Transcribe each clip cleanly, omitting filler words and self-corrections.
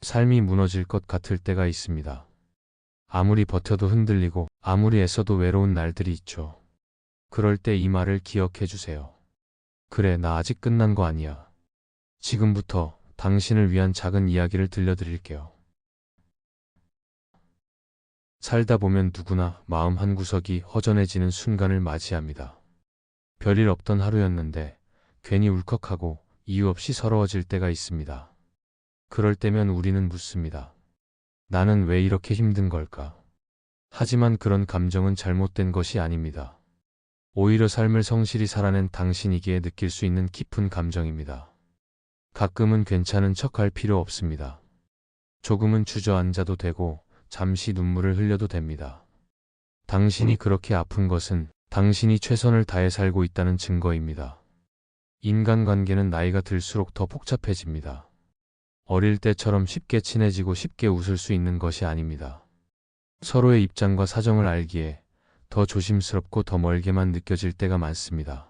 삶이 무너질 것 같을 때가 있습니다. 아무리 버텨도 흔들리고 아무리 애써도 외로운 날들이 있죠. 그럴 때 이 말을 기억해 주세요. 그래, 나 아직 끝난 거 아니야. 지금부터 당신을 위한 작은 이야기를 들려드릴게요. 살다 보면 누구나 마음 한구석이 허전해지는 순간을 맞이합니다. 별일 없던 하루였는데 괜히 울컥하고 이유 없이 서러워질 때가 있습니다. 그럴 때면 우리는 묻습니다. 나는 왜 이렇게 힘든 걸까? 하지만 그런 감정은 잘못된 것이 아닙니다. 오히려 삶을 성실히 살아낸 당신이기에 느낄 수 있는 깊은 감정입니다. 가끔은 괜찮은 척할 필요 없습니다. 조금은 주저앉아도 되고 잠시 눈물을 흘려도 됩니다. 당신이 그렇게 아픈 것은 당신이 최선을 다해 살고 있다는 증거입니다. 인간관계는 나이가 들수록 더 복잡해집니다. 어릴 때처럼 쉽게 친해지고 쉽게 웃을 수 있는 것이 아닙니다. 서로의 입장과 사정을 알기에 더 조심스럽고 더 멀게만 느껴질 때가 많습니다.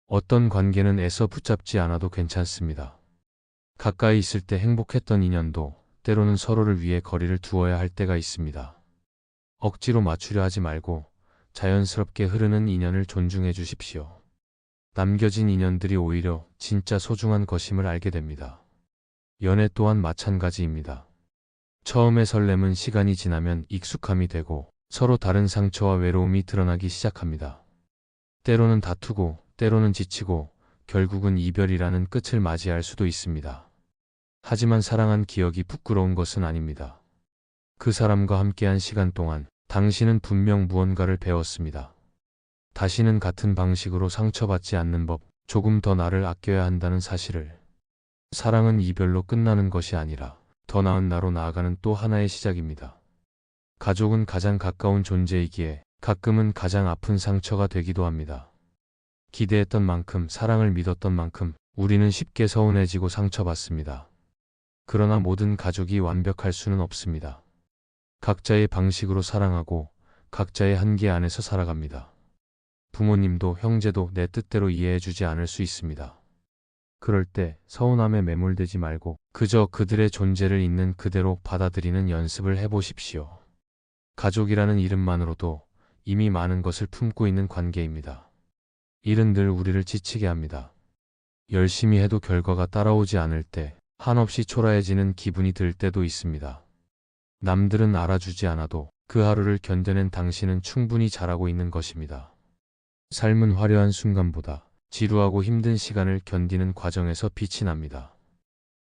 어떤 관계는 애써 붙잡지 않아도 괜찮습니다. 가까이 있을 때 행복했던 인연도 때로는 서로를 위해 거리를 두어야 할 때가 있습니다. 억지로 맞추려 하지 말고 자연스럽게 흐르는 인연을 존중해 주십시오. 남겨진 인연들이 오히려 진짜 소중한 것임을 알게 됩니다. 연애 또한 마찬가지입니다. 처음의 설렘은 시간이 지나면 익숙함이 되고 서로 다른 상처와 외로움이 드러나기 시작합니다. 때로는 다투고 때로는 지치고 결국은 이별이라는 끝을 맞이할 수도 있습니다. 하지만 사랑한 기억이 부끄러운 것은 아닙니다. 그 사람과 함께한 시간 동안 당신은 분명 무언가를 배웠습니다. 다시는 같은 방식으로 상처받지 않는 법, 조금 더 나를 아껴야 한다는 사실을. 사랑은 이별로 끝나는 것이 아니라 더 나은 나로 나아가는 또 하나의 시작입니다. 가족은 가장 가까운 존재이기에 가끔은 가장 아픈 상처가 되기도 합니다. 기대했던 만큼, 사랑을 믿었던 만큼 우리는 쉽게 서운해지고 상처받습니다. 그러나 모든 가족이 완벽할 수는 없습니다. 각자의 방식으로 사랑하고 각자의 한계 안에서 살아갑니다. 부모님도 형제도 내 뜻대로 이해해주지 않을 수 있습니다. 그럴 때 서운함에 매몰되지 말고 그저 그들의 존재를 있는 그대로 받아들이는 연습을 해보십시오. 가족이라는 이름만으로도 이미 많은 것을 품고 있는 관계입니다. 일은 늘 우리를 지치게 합니다. 열심히 해도 결과가 따라오지 않을 때 한없이 초라해지는 기분이 들 때도 있습니다. 남들은 알아주지 않아도 그 하루를 견뎌낸 당신은 충분히 잘하고 있는 것입니다. 삶은 화려한 순간보다 지루하고 힘든 시간을 견디는 과정에서 빛이 납니다.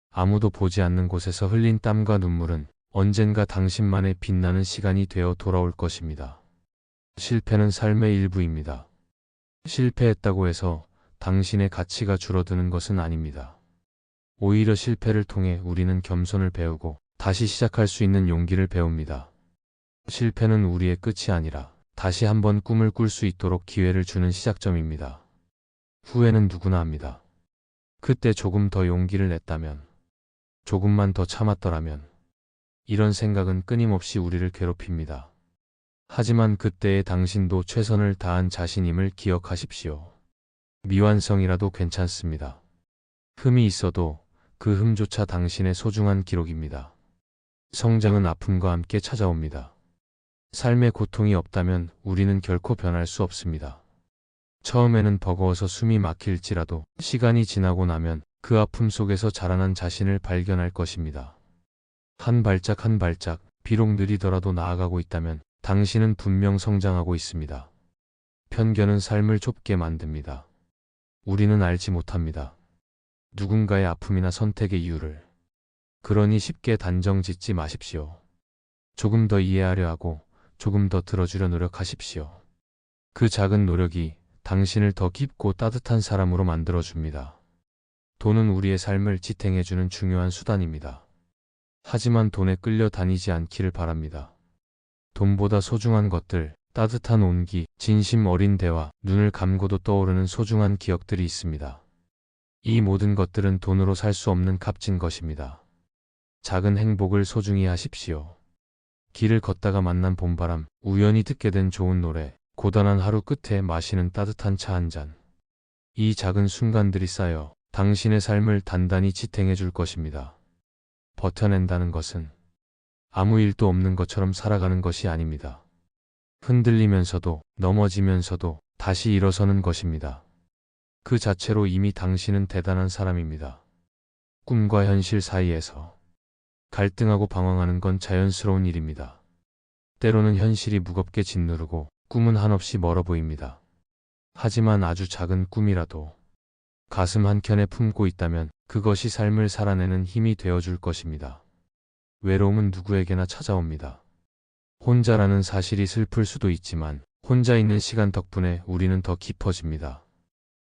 아무도 보지 않는 곳에서 흘린 땀과 눈물은 언젠가 당신만의 빛나는 시간이 되어 돌아올 것입니다. 실패는 삶의 일부입니다. 실패했다고 해서 당신의 가치가 줄어드는 것은 아닙니다. 오히려 실패를 통해 우리는 겸손을 배우고 다시 시작할 수 있는 용기를 배웁니다. 실패는 우리의 끝이 아니라 다시 한번 꿈을 꿀 수 있도록 기회를 주는 시작점입니다. 후회는 누구나 합니다. 그때 조금 더 용기를 냈다면, 조금만 더 참았더라면, 이런 생각은 끊임없이 우리를 괴롭힙니다. 하지만 그때의 당신도 최선을 다한 자신임을 기억하십시오. 미완성이라도 괜찮습니다. 흠이 있어도 그 흠조차 당신의 소중한 기록입니다. 성장은 아픔과 함께 찾아옵니다. 삶의 고통이 없다면 우리는 결코 변할 수 없습니다. 처음에는 버거워서 숨이 막힐지라도 시간이 지나고 나면 그 아픔 속에서 자라난 자신을 발견할 것입니다. 한 발짝 한 발짝, 비록 느리더라도 나아가고 있다면 당신은 분명 성장하고 있습니다. 편견은 삶을 좁게 만듭니다. 우리는 알지 못합니다. 누군가의 아픔이나 선택의 이유를. 그러니 쉽게 단정 짓지 마십시오. 조금 더 이해하려 하고 조금 더 들어주려 노력하십시오. 그 작은 노력이 당신을 더 깊고 따뜻한 사람으로 만들어줍니다. 돈은 우리의 삶을 지탱해주는 중요한 수단입니다. 하지만 돈에 끌려 다니지 않기를 바랍니다. 돈보다 소중한 것들, 따뜻한 온기, 진심 어린 대화, 눈을 감고도 떠오르는 소중한 기억들이 있습니다. 이 모든 것들은 돈으로 살 수 없는 값진 것입니다. 작은 행복을 소중히 하십시오. 길을 걷다가 만난 봄바람, 우연히 듣게 된 좋은 노래, 고단한 하루 끝에 마시는 따뜻한 차 한 잔. 이 작은 순간들이 쌓여 당신의 삶을 단단히 지탱해 줄 것입니다. 버텨낸다는 것은 아무 일도 없는 것처럼 살아가는 것이 아닙니다. 흔들리면서도 넘어지면서도 다시 일어서는 것입니다. 그 자체로 이미 당신은 대단한 사람입니다. 꿈과 현실 사이에서 갈등하고 방황하는 건 자연스러운 일입니다. 때로는 현실이 무겁게 짓누르고 꿈은 한없이 멀어 보입니다. 하지만 아주 작은 꿈이라도 가슴 한켠에 품고 있다면 그것이 삶을 살아내는 힘이 되어줄 것입니다. 외로움은 누구에게나 찾아옵니다. 혼자라는 사실이 슬플 수도 있지만 혼자 있는 시간 덕분에 우리는 더 깊어집니다.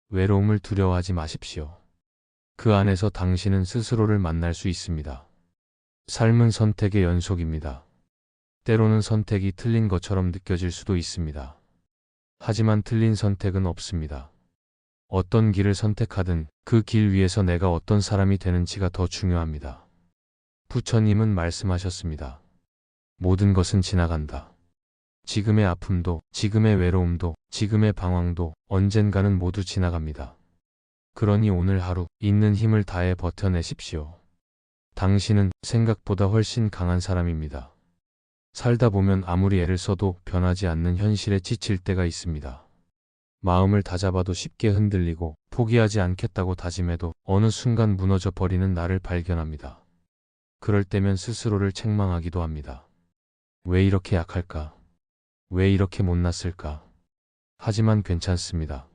외로움을 두려워하지 마십시오. 그 안에서 당신은 스스로를 만날 수 있습니다. 삶은 선택의 연속입니다. 때로는 선택이 틀린 것처럼 느껴질 수도 있습니다. 하지만 틀린 선택은 없습니다. 어떤 길을 선택하든 그 길 위에서 내가 어떤 사람이 되는지가 더 중요합니다. 부처님은 말씀하셨습니다. 모든 것은 지나간다. 지금의 아픔도, 지금의 외로움도, 지금의 방황도 언젠가는 모두 지나갑니다. 그러니 오늘 하루 있는 힘을 다해 버텨내십시오. 당신은 생각보다 훨씬 강한 사람입니다. 살다 보면 아무리 애를 써도 변하지 않는 현실에 지칠 때가 있습니다. 마음을 다잡아도 쉽게 흔들리고 포기하지 않겠다고 다짐해도 어느 순간 무너져 버리는 나를 발견합니다. 그럴 때면 스스로를 책망하기도 합니다. 왜 이렇게 약할까? 왜 이렇게 못났을까? 하지만 괜찮습니다.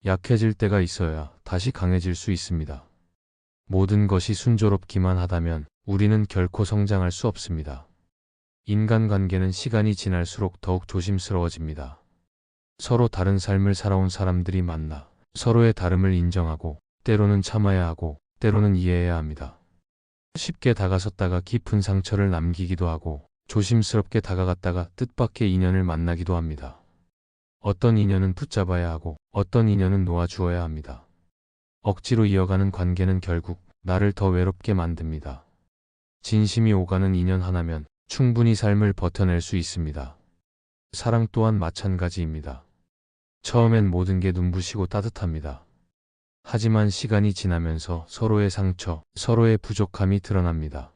약해질 때가 있어야 다시 강해질 수 있습니다. 모든 것이 순조롭기만 하다면 우리는 결코 성장할 수 없습니다. 인간관계는 시간이 지날수록 더욱 조심스러워집니다. 서로 다른 삶을 살아온 사람들이 만나 서로의 다름을 인정하고 때로는 참아야 하고 때로는 이해해야 합니다. 쉽게 다가섰다가 깊은 상처를 남기기도 하고 조심스럽게 다가갔다가 뜻밖의 인연을 만나기도 합니다. 어떤 인연은 붙잡아야 하고 어떤 인연은 놓아주어야 합니다. 억지로 이어가는 관계는 결국 나를 더 외롭게 만듭니다. 진심이 오가는 인연 하나면 충분히 삶을 버텨낼 수 있습니다. 사랑 또한 마찬가지입니다. 처음엔 모든 게 눈부시고 따뜻합니다. 하지만 시간이 지나면서 서로의 상처, 서로의 부족함이 드러납니다.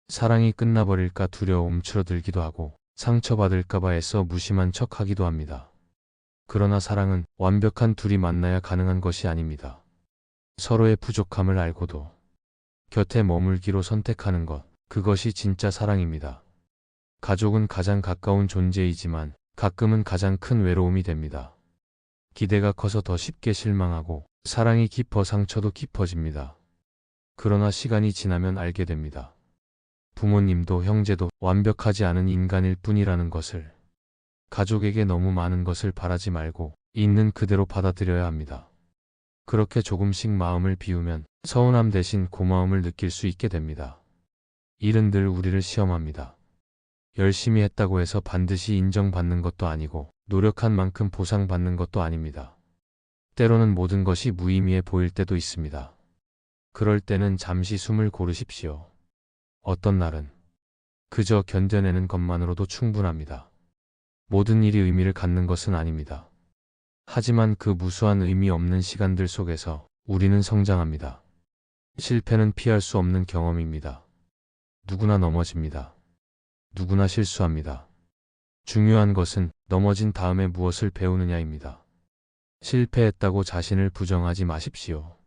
사랑이 끝나버릴까 두려워 움츠러들기도 하고 상처받을까봐 애써 무심한 척 하기도 합니다. 그러나 사랑은 완벽한 둘이 만나야 가능한 것이 아닙니다. 서로의 부족함을 알고도 곁에 머물기로 선택하는 것, 그것이 진짜 사랑입니다. 가족은 가장 가까운 존재이지만 가끔은 가장 큰 외로움이 됩니다. 기대가 커서 더 쉽게 실망하고 사랑이 깊어 상처도 깊어집니다. 그러나 시간이 지나면 알게 됩니다. 부모님도 형제도 완벽하지 않은 인간일 뿐이라는 것을. 가족에게 너무 많은 것을 바라지 말고 있는 그대로 받아들여야 합니다. 그렇게 조금씩 마음을 비우면 서운함 대신 고마움을 느낄 수 있게 됩니다. 일은 늘 우리를 시험합니다. 열심히 했다고 해서 반드시 인정받는 것도 아니고 노력한 만큼 보상받는 것도 아닙니다. 때로는 모든 것이 무의미해 보일 때도 있습니다. 그럴 때는 잠시 숨을 고르십시오. 어떤 날은 그저 견뎌내는 것만으로도 충분합니다. 모든 일이 의미를 갖는 것은 아닙니다. 하지만 그 무수한 의미 없는 시간들 속에서 우리는 성장합니다. 실패는 피할 수 없는 경험입니다. 누구나 넘어집니다. 누구나 실수합니다. 중요한 것은 넘어진 다음에 무엇을 배우느냐입니다. 실패했다고 자신을 부정하지 마십시오.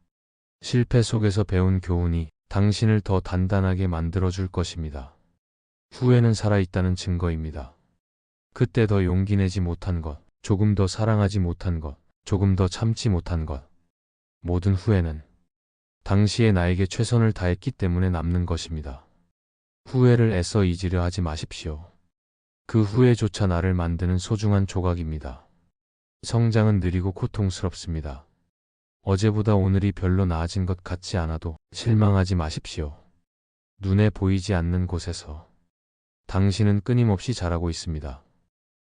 실패 속에서 배운 교훈이 당신을 더 단단하게 만들어줄 것입니다. 후회는 살아있다는 증거입니다. 그때 더 용기 내지 못한 것, 조금 더 사랑하지 못한 것, 조금 더 참지 못한 것. 모든 후회는 당시에 나에게 최선을 다했기 때문에 남는 것입니다. 후회를 애써 잊으려 하지 마십시오. 그 후회조차 나를 만드는 소중한 조각입니다. 성장은 느리고 고통스럽습니다. 어제보다 오늘이 별로 나아진 것 같지 않아도 실망하지 마십시오. 눈에 보이지 않는 곳에서 당신은 끊임없이 자라고 있습니다.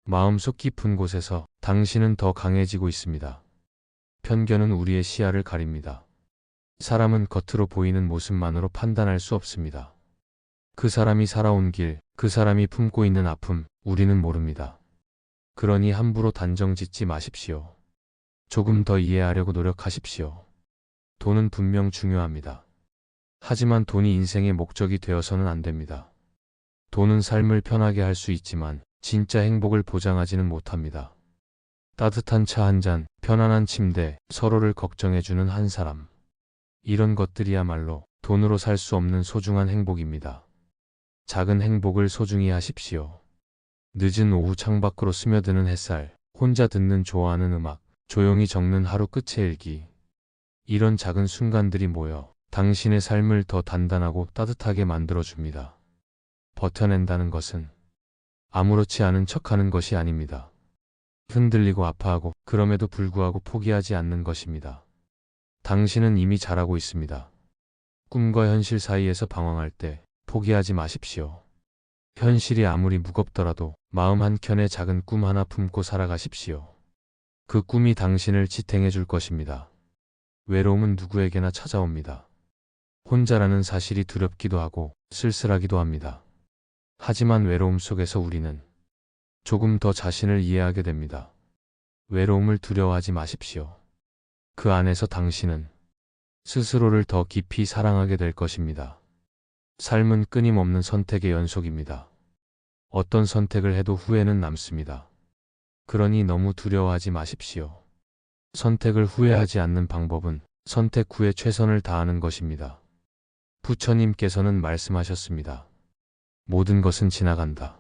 마음속 깊은 곳에서 당신은 더 강해지고 있습니다. 편견은 우리의 시야를 가립니다. 사람은 겉으로 보이는 모습만으로 판단할 수 없습니다. 그 사람이 살아온 길, 그 사람이 품고 있는 아픔, 우리는 모릅니다. 그러니 함부로 단정 짓지 마십시오. 조금 더 이해하려고 노력하십시오. 돈은 분명 중요합니다. 하지만 돈이 인생의 목적이 되어서는 안 됩니다. 돈은 삶을 편하게 할 수 있지만 진짜 행복을 보장하지는 못합니다. 따뜻한 차 한 잔, 편안한 침대, 서로를 걱정해주는 한 사람. 이런 것들이야말로 돈으로 살 수 없는 소중한 행복입니다. 작은 행복을 소중히 하십시오. 늦은 오후 창밖으로 스며드는 햇살, 혼자 듣는 좋아하는 음악, 조용히 적는 하루 끝의 일기. 이런 작은 순간들이 모여 당신의 삶을 더 단단하고 따뜻하게 만들어줍니다. 버텨낸다는 것은 아무렇지 않은 척하는 것이 아닙니다. 흔들리고 아파하고 그럼에도 불구하고 포기하지 않는 것입니다. 당신은 이미 잘하고 있습니다. 꿈과 현실 사이에서 방황할 때 포기하지 마십시오. 현실이 아무리 무겁더라도 마음 한켠에 작은 꿈 하나 품고 살아가십시오. 그 꿈이 당신을 지탱해 줄 것입니다. 외로움은 누구에게나 찾아옵니다. 혼자라는 사실이 두렵기도 하고 쓸쓸하기도 합니다. 하지만 외로움 속에서 우리는 조금 더 자신을 이해하게 됩니다. 외로움을 두려워하지 마십시오. 그 안에서 당신은 스스로를 더 깊이 사랑하게 될 것입니다. 삶은 끊임없는 선택의 연속입니다. 어떤 선택을 해도 후회는 남습니다. 그러니 너무 두려워하지 마십시오. 선택을 후회하지 않는 방법은 선택 후에 최선을 다하는 것입니다. 부처님께서는 말씀하셨습니다. 모든 것은 지나간다.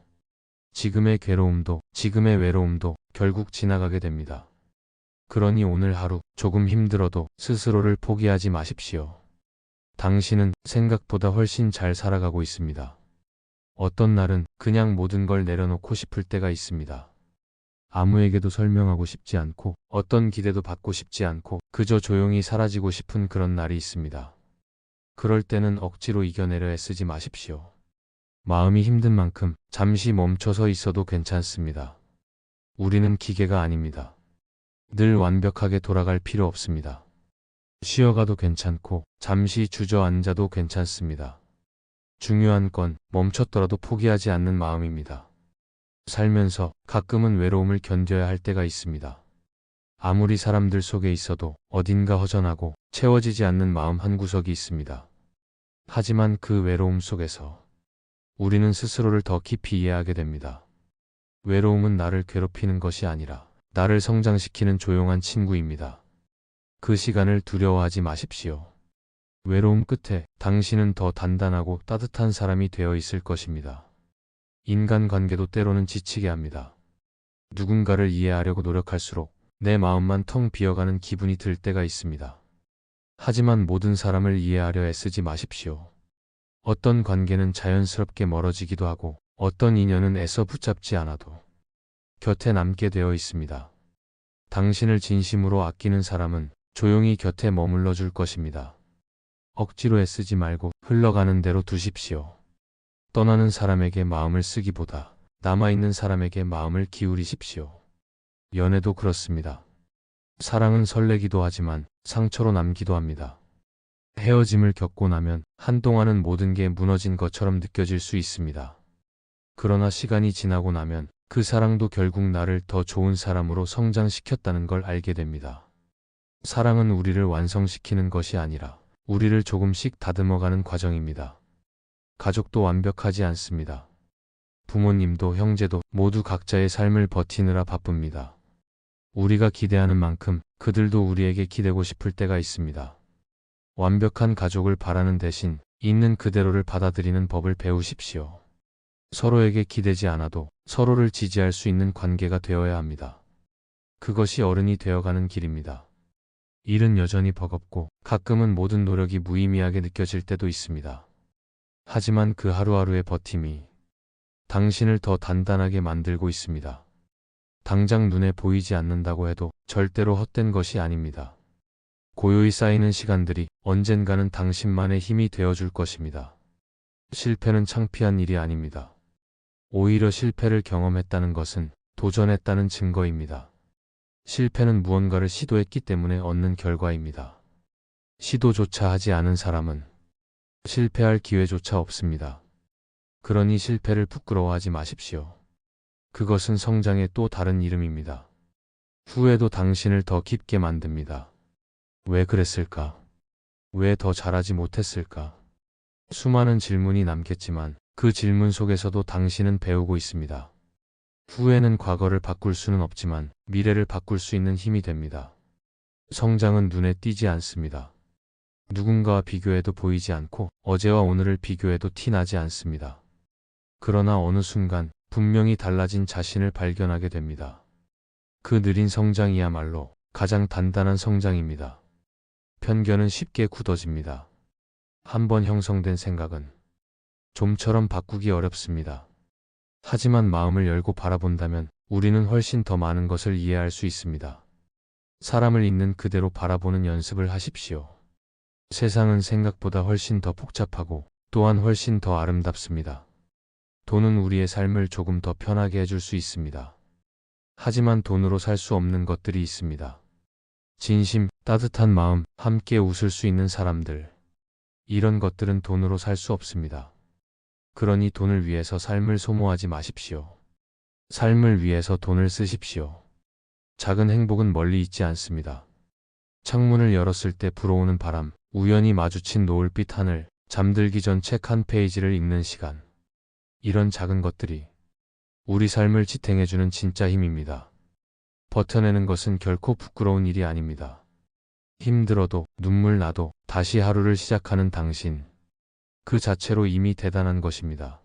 지금의 괴로움도, 지금의 외로움도 결국 지나가게 됩니다. 그러니 오늘 하루 조금 힘들어도 스스로를 포기하지 마십시오. 당신은 생각보다 훨씬 잘 살아가고 있습니다. 어떤 날은 그냥 모든 걸 내려놓고 싶을 때가 있습니다. 아무에게도 설명하고 싶지 않고 어떤 기대도 받고 싶지 않고 그저 조용히 사라지고 싶은 그런 날이 있습니다. 그럴 때는 억지로 이겨내려 애쓰지 마십시오. 마음이 힘든 만큼 잠시 멈춰서 있어도 괜찮습니다. 우리는 기계가 아닙니다. 늘 완벽하게 돌아갈 필요 없습니다. 쉬어가도 괜찮고 잠시 주저앉아도 괜찮습니다. 중요한 건 멈췄더라도 포기하지 않는 마음입니다. 살면서 가끔은 외로움을 견뎌야 할 때가 있습니다. 아무리 사람들 속에 있어도 어딘가 허전하고 채워지지 않는 마음 한구석이 있습니다. 하지만 그 외로움 속에서 우리는 스스로를 더 깊이 이해하게 됩니다. 외로움은 나를 괴롭히는 것이 아니라 나를 성장시키는 조용한 친구입니다. 그 시간을 두려워하지 마십시오. 외로움 끝에 당신은 더 단단하고 따뜻한 사람이 되어 있을 것입니다. 인간관계도 때로는 지치게 합니다. 누군가를 이해하려고 노력할수록 내 마음만 텅 비어가는 기분이 들 때가 있습니다. 하지만 모든 사람을 이해하려 애쓰지 마십시오. 어떤 관계는 자연스럽게 멀어지기도 하고 어떤 인연은 애써 붙잡지 않아도 곁에 남게 되어 있습니다. 당신을 진심으로 아끼는 사람은 조용히 곁에 머물러 줄 것입니다. 억지로 애쓰지 말고 흘러가는 대로 두십시오. 떠나는 사람에게 마음을 쓰기보다 남아있는 사람에게 마음을 기울이십시오. 연애도 그렇습니다. 사랑은 설레기도 하지만 상처로 남기도 합니다. 헤어짐을 겪고 나면 한동안은 모든 게 무너진 것처럼 느껴질 수 있습니다. 그러나 시간이 지나고 나면 그 사랑도 결국 나를 더 좋은 사람으로 성장시켰다는 걸 알게 됩니다. 사랑은 우리를 완성시키는 것이 아니라 우리를 조금씩 다듬어가는 과정입니다. 가족도 완벽하지 않습니다. 부모님도 형제도 모두 각자의 삶을 버티느라 바쁩니다. 우리가 기대하는 만큼 그들도 우리에게 기대고 싶을 때가 있습니다. 완벽한 가족을 바라는 대신 있는 그대로를 받아들이는 법을 배우십시오. 서로에게 기대지 않아도 서로를 지지할 수 있는 관계가 되어야 합니다. 그것이 어른이 되어가는 길입니다. 일은 여전히 버겁고 가끔은 모든 노력이 무의미하게 느껴질 때도 있습니다. 하지만 그 하루하루의 버팀이 당신을 더 단단하게 만들고 있습니다. 당장 눈에 보이지 않는다고 해도 절대로 헛된 것이 아닙니다. 고요히 쌓이는 시간들이 언젠가는 당신만의 힘이 되어줄 것입니다. 실패는 창피한 일이 아닙니다. 오히려 실패를 경험했다는 것은 도전했다는 증거입니다. 실패는 무언가를 시도했기 때문에 얻는 결과입니다. 시도조차 하지 않은 사람은 실패할 기회조차 없습니다. 그러니 실패를 부끄러워하지 마십시오. 그것은 성장의 또 다른 이름입니다. 후회도 당신을 더 깊게 만듭니다. 왜 그랬을까? 왜 더 잘하지 못했을까? 수많은 질문이 남겠지만 그 질문 속에서도 당신은 배우고 있습니다. 후회는 과거를 바꿀 수는 없지만 미래를 바꿀 수 있는 힘이 됩니다. 성장은 눈에 띄지 않습니다. 누군가와 비교해도 보이지 않고 어제와 오늘을 비교해도 티 나지 않습니다. 그러나 어느 순간 분명히 달라진 자신을 발견하게 됩니다. 그 느린 성장이야말로 가장 단단한 성장입니다. 편견은 쉽게 굳어집니다. 한번 형성된 생각은 좀처럼 바꾸기 어렵습니다. 하지만 마음을 열고 바라본다면 우리는 훨씬 더 많은 것을 이해할 수 있습니다. 사람을 있는 그대로 바라보는 연습을 하십시오. 세상은 생각보다 훨씬 더 복잡하고 또한 훨씬 더 아름답습니다. 돈은 우리의 삶을 조금 더 편하게 해줄 수 있습니다. 하지만 돈으로 살 수 없는 것들이 있습니다. 진심, 따뜻한 마음, 함께 웃을 수 있는 사람들. 이런 것들은 돈으로 살 수 없습니다. 그러니 돈을 위해서 삶을 소모하지 마십시오. 삶을 위해서 돈을 쓰십시오. 작은 행복은 멀리 있지 않습니다. 창문을 열었을 때 불어오는 바람, 우연히 마주친 노을빛 하늘, 잠들기 전 책 한 페이지를 읽는 시간. 이런 작은 것들이 우리 삶을 지탱해주는 진짜 힘입니다. 버텨내는 것은 결코 부끄러운 일이 아닙니다. 힘들어도 눈물 나도 다시 하루를 시작하는 당신. 그 자체로 이미 대단한 것입니다.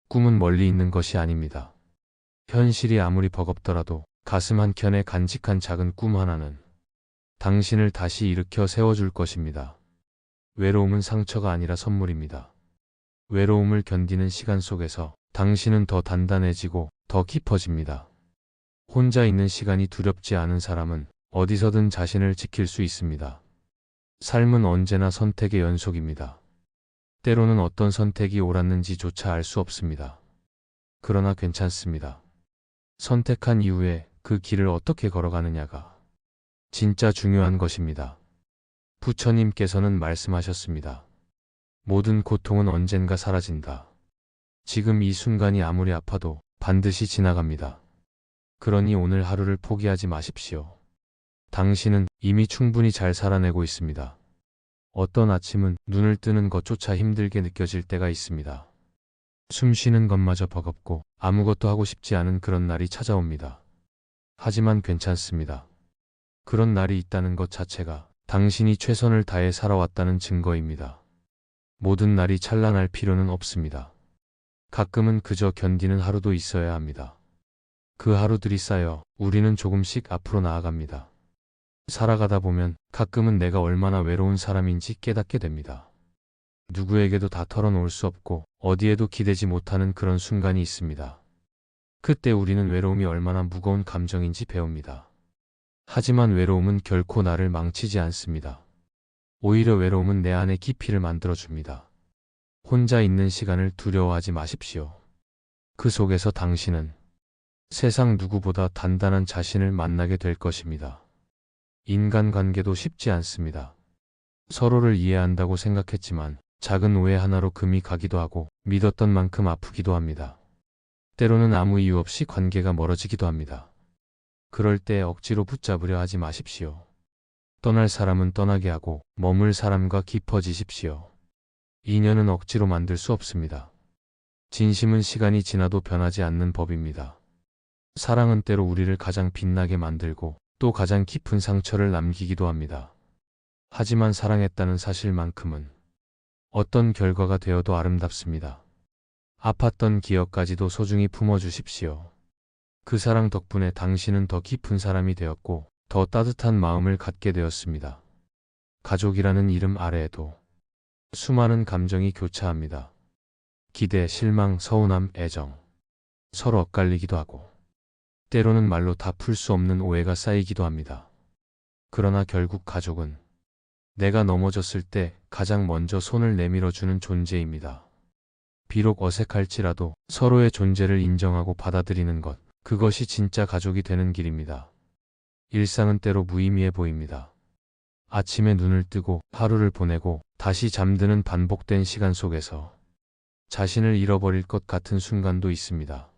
꿈은 멀리 있는 것이 아닙니다. 현실이 아무리 버겁더라도 가슴 한켠에 간직한 작은 꿈 하나는 당신을 다시 일으켜 세워줄 것입니다. 외로움은 상처가 아니라 선물입니다. 외로움을 견디는 시간 속에서 당신은 더 단단해지고 더 깊어집니다. 혼자 있는 시간이 두렵지 않은 사람은 어디서든 자신을 지킬 수 있습니다. 삶은 언제나 선택의 연속입니다. 때로는 어떤 선택이 옳았는지조차 알 수 없습니다. 그러나 괜찮습니다. 선택한 이후에 그 길을 어떻게 걸어가느냐가 진짜 중요한 것입니다. 부처님께서는 말씀하셨습니다. 모든 고통은 언젠가 사라진다. 지금 이 순간이 아무리 아파도 반드시 지나갑니다. 그러니 오늘 하루를 포기하지 마십시오. 당신은 이미 충분히 잘 살아내고 있습니다. 어떤 아침은 눈을 뜨는 것조차 힘들게 느껴질 때가 있습니다. 숨 쉬는 것마저 버겁고 아무것도 하고 싶지 않은 그런 날이 찾아옵니다. 하지만 괜찮습니다. 그런 날이 있다는 것 자체가 당신이 최선을 다해 살아왔다는 증거입니다. 모든 날이 찬란할 필요는 없습니다. 가끔은 그저 견디는 하루도 있어야 합니다. 그 하루들이 쌓여 우리는 조금씩 앞으로 나아갑니다. 살아가다 보면 가끔은 내가 얼마나 외로운 사람인지 깨닫게 됩니다. 누구에게도 다 털어놓을 수 없고 어디에도 기대지 못하는 그런 순간이 있습니다. 그때 우리는 외로움이 얼마나 무거운 감정인지 배웁니다. 하지만 외로움은 결코 나를 망치지 않습니다. 오히려 외로움은 내 안에 깊이를 만들어줍니다. 혼자 있는 시간을 두려워하지 마십시오. 그 속에서 당신은 세상 누구보다 단단한 자신을 만나게 될 것입니다. 인간관계도 쉽지 않습니다. 서로를 이해한다고 생각했지만 작은 오해 하나로 금이 가기도 하고 믿었던 만큼 아프기도 합니다. 때로는 아무 이유 없이 관계가 멀어지기도 합니다. 그럴 때 억지로 붙잡으려 하지 마십시오. 떠날 사람은 떠나게 하고 머물 사람과 깊어지십시오. 인연은 억지로 만들 수 없습니다. 진심은 시간이 지나도 변하지 않는 법입니다. 사랑은 때로 우리를 가장 빛나게 만들고 또 가장 깊은 상처를 남기기도 합니다. 하지만 사랑했다는 사실만큼은 어떤 결과가 되어도 아름답습니다. 아팠던 기억까지도 소중히 품어주십시오. 그 사랑 덕분에 당신은 더 깊은 사람이 되었고 더 따뜻한 마음을 갖게 되었습니다. 가족이라는 이름 아래에도 수많은 감정이 교차합니다. 기대, 실망, 서운함, 애정. 서로 엇갈리기도 하고 때로는 말로 다 풀 수 없는 오해가 쌓이기도 합니다. 그러나 결국 가족은 내가 넘어졌을 때 가장 먼저 손을 내밀어주는 존재입니다. 비록 어색할지라도 서로의 존재를 인정하고 받아들이는 것, 그것이 진짜 가족이 되는 길입니다. 일상은 때로 무의미해 보입니다. 아침에 눈을 뜨고 하루를 보내고 다시 잠드는 반복된 시간 속에서 자신을 잃어버릴 것 같은 순간도 있습니다.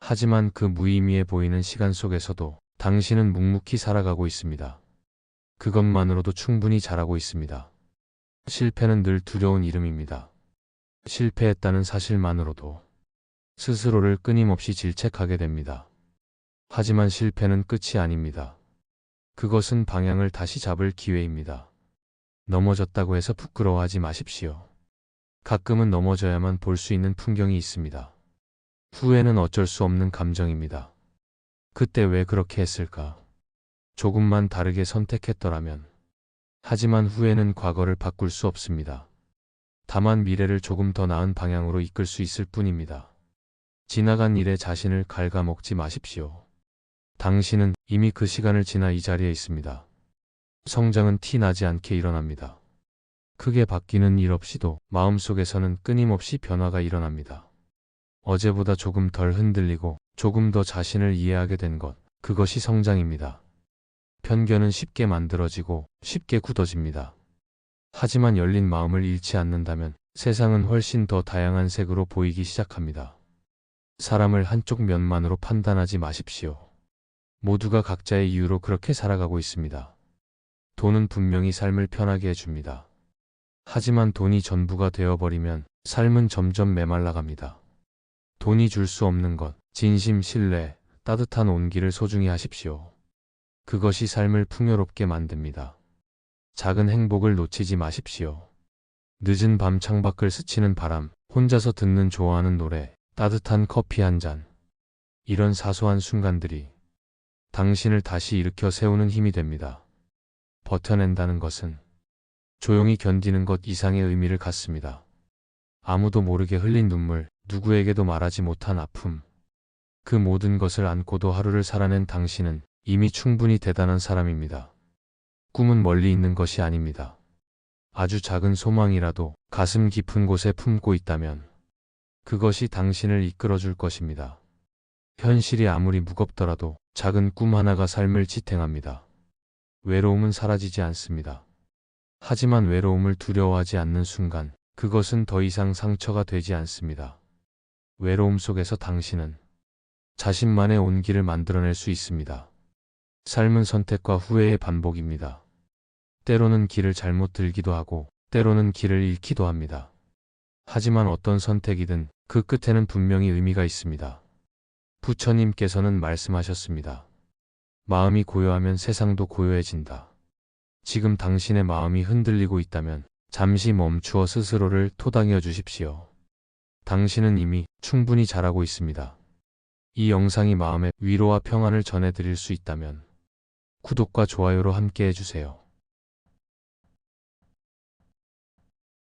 하지만 그 무의미해 보이는 시간 속에서도 당신은 묵묵히 살아가고 있습니다. 그것만으로도 충분히 잘하고 있습니다. 실패는 늘 두려운 이름입니다. 실패했다는 사실만으로도 스스로를 끊임없이 질책하게 됩니다. 하지만 실패는 끝이 아닙니다. 그것은 방향을 다시 잡을 기회입니다. 넘어졌다고 해서 부끄러워하지 마십시오. 가끔은 넘어져야만 볼 수 있는 풍경이 있습니다. 후회는 어쩔 수 없는 감정입니다. 그때 왜 그렇게 했을까? 조금만 다르게 선택했더라면. 하지만 후회는 과거를 바꿀 수 없습니다. 다만 미래를 조금 더 나은 방향으로 이끌 수 있을 뿐입니다. 지나간 일에 자신을 갉아먹지 마십시오. 당신은 이미 그 시간을 지나 이 자리에 있습니다. 성장은 티 나지 않게 일어납니다. 크게 바뀌는 일 없이도 마음속에서는 끊임없이 변화가 일어납니다. 어제보다 조금 덜 흔들리고 조금 더 자신을 이해하게 된 것, 그것이 성장입니다. 편견은 쉽게 만들어지고 쉽게 굳어집니다. 하지만 열린 마음을 잃지 않는다면 세상은 훨씬 더 다양한 색으로 보이기 시작합니다. 사람을 한쪽 면만으로 판단하지 마십시오. 모두가 각자의 이유로 그렇게 살아가고 있습니다. 돈은 분명히 삶을 편하게 해줍니다. 하지만 돈이 전부가 되어버리면 삶은 점점 메말라갑니다. 돈이 줄 수 없는 것, 진심, 신뢰, 따뜻한 온기를 소중히 하십시오. 그것이 삶을 풍요롭게 만듭니다. 작은 행복을 놓치지 마십시오. 늦은 밤 창밖을 스치는 바람, 혼자서 듣는 좋아하는 노래, 따뜻한 커피 한 잔. 이런 사소한 순간들이 당신을 다시 일으켜 세우는 힘이 됩니다. 버텨낸다는 것은 조용히 견디는 것 이상의 의미를 갖습니다. 아무도 모르게 흘린 눈물, 누구에게도 말하지 못한 아픔. 그 모든 것을 안고도 하루를 살아낸 당신은 이미 충분히 대단한 사람입니다. 꿈은 멀리 있는 것이 아닙니다. 아주 작은 소망이라도 가슴 깊은 곳에 품고 있다면 그것이 당신을 이끌어줄 것입니다. 현실이 아무리 무겁더라도 작은 꿈 하나가 삶을 지탱합니다. 외로움은 사라지지 않습니다. 하지만 외로움을 두려워하지 않는 순간 그것은 더 이상 상처가 되지 않습니다. 외로움 속에서 당신은 자신만의 온기를 만들어낼 수 있습니다. 삶은 선택과 후회의 반복입니다. 때로는 길을 잘못 들기도 하고 때로는 길을 잃기도 합니다. 하지만 어떤 선택이든 그 끝에는 분명히 의미가 있습니다. 부처님께서는 말씀하셨습니다. 마음이 고요하면 세상도 고요해진다. 지금 당신의 마음이 흔들리고 있다면 잠시 멈추어 스스로를 토닥여 주십시오. 당신은 이미 충분히 잘하고 있습니다. 이 영상이 마음에 위로와 평안을 전해드릴 수 있다면 구독과 좋아요로 함께 해주세요.